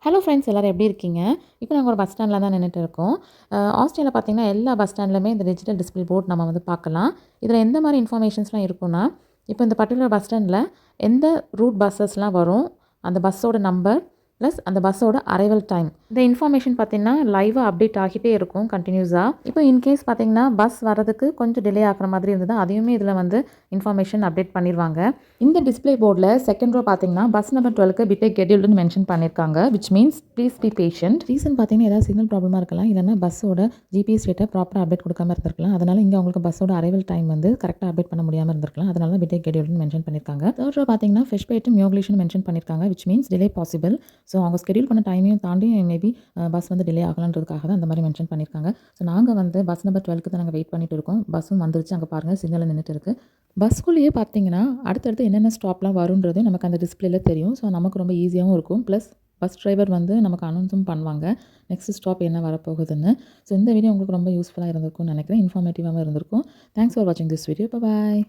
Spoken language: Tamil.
ஹலோ ஃப்ரெண்ட்ஸ் எல்லோரும் எப்படி இருக்கீங்க? இப்போ நாங்கள் ஒரு பஸ் ஸ்டாண்டில் தான் நின்றுட்டு இருக்கோம். ஆஸ்திரேலியாவில் பார்த்தீங்கன்னா எல்லா பஸ் ஸ்டாண்ட்லையுமே இந்த டிஜிட்டல் டிஸ்பிளே போர்ட் நம்ம வந்து பார்க்கலாம். இதில் எந்த மாதிரி இன்ஃபர்மேஷன்ஸ்லாம் இருக்குன்னா, இப்போ இந்த பர்ட்டிகுலர் பஸ் ஸ்டாண்டில் எந்த ரூட் பஸ்ஸஸ்லாம் வரும், அந்த பஸ்ஸோட நம்பர் ப்ளஸ் அந்த பஸ்ஸோட அரைவல் டைம், இந்த இன்ஃபர்மேஷன் பார்த்தீங்கன்னா லைவாக அப்டேட் ஆகிட்டே இருக்கும் கண்டினியூஸாக. இப்போ இன்கேஸ் பார்த்தீங்கன்னா பஸ் வரதுக்கு கொஞ்சம் டிலே ஆகிற மாதிரி இருந்தது, அதையுமே இதில் வந்து இன்ஃபர்மேஷன் அப்டேட் பண்ணிடுவாங்க. இந்த டிஸ்பிளே போர்டில் செகண்ட் ரோ பார்த்தீங்கன்னா பஸ் நம்பர் 12க்கு பிடேக் கெடியூல்டுன்னு மென்ஷன் பண்ணியிருக்காங்க, which means please be patient. Reason பார்த்தீங்கன்னா ஏதாவது சிக்னல் ப்ராப்ளமாக இருக்கலாம், இல்லைன்னா பஸ்ஸோட ஜிபிஎஸ் டேட்டா ப்ராப்பராக அப்டேட் கொடுக்காம இருந்திருக்கலாம். அதனால் இங்கே அவங்களுக்கு பஸ்ஸோட அரைவல் டைம் வந்து கரெக்டாக அப்டேட் பண்ண முடியாமல் இருந்திருக்கலாம். அதனால தான் பிடேக் கெடியூல்டுன்னு மென்ஷன் பண்ணியிருக்காங்க. தேர்ட் ரோ பார்த்தீங்கன்னா ஃபிஷ் பேட்டும் மியோகுலேஷன் மென்ஷன் பண்ணியிருக்காங்க, which means delay possible. So அவங்க ஸ்கெடியூல் பண்ண டைமையும் தாண்டி மேபி பஸ் வந்து டிலே ஆகலான்றதுக்காக தான் அந்த மாதிரி மென்ஷன் பண்ணியிருக்காங்க. ஸோ நாங்கள் வந்து பஸ் நம்பர் 12க்கு தான் நாங்கள் வெயிட் பண்ணிட்டு இருக்கோம். பஸ்ஸும் வந்துருச்சு, அங்கே பாருங்கள் சிக்னலில் நின்றுட்டு இருக்குது. பஸ்க்குள்ளேயே பார்த்தீங்கன்னா அடுத்தடுத்து என்னென்ன ஸ்டாப்லாம் வரும்ன்றது நமக்கு அந்த டிஸ்பிளேல தெரியும். ஸோ நமக்கு ரொம்ப ஈஸியாகவும் இருக்கும். ப்ளஸ் பஸ் டிரைவர் வந்து நமக்கு அனௌன்ஸும் பண்ணுவாங்க நெக்ஸ்ட் ஸ்டாப் என்ன வரப்போகுதுன்னு. ஸோ இந்த வீடியோ உங்களுக்கு ரொம்ப யூஸ்ஃபுல்லாக இருந்திருக்கும்னு நினைக்கிறேன், இன்ஃபார்மேட்டிவாகவும் இருந்திருக்கும். தேங்க்ஸ் ஃபார் வாட்சிங் திஸ் வீடியோ. பாய்.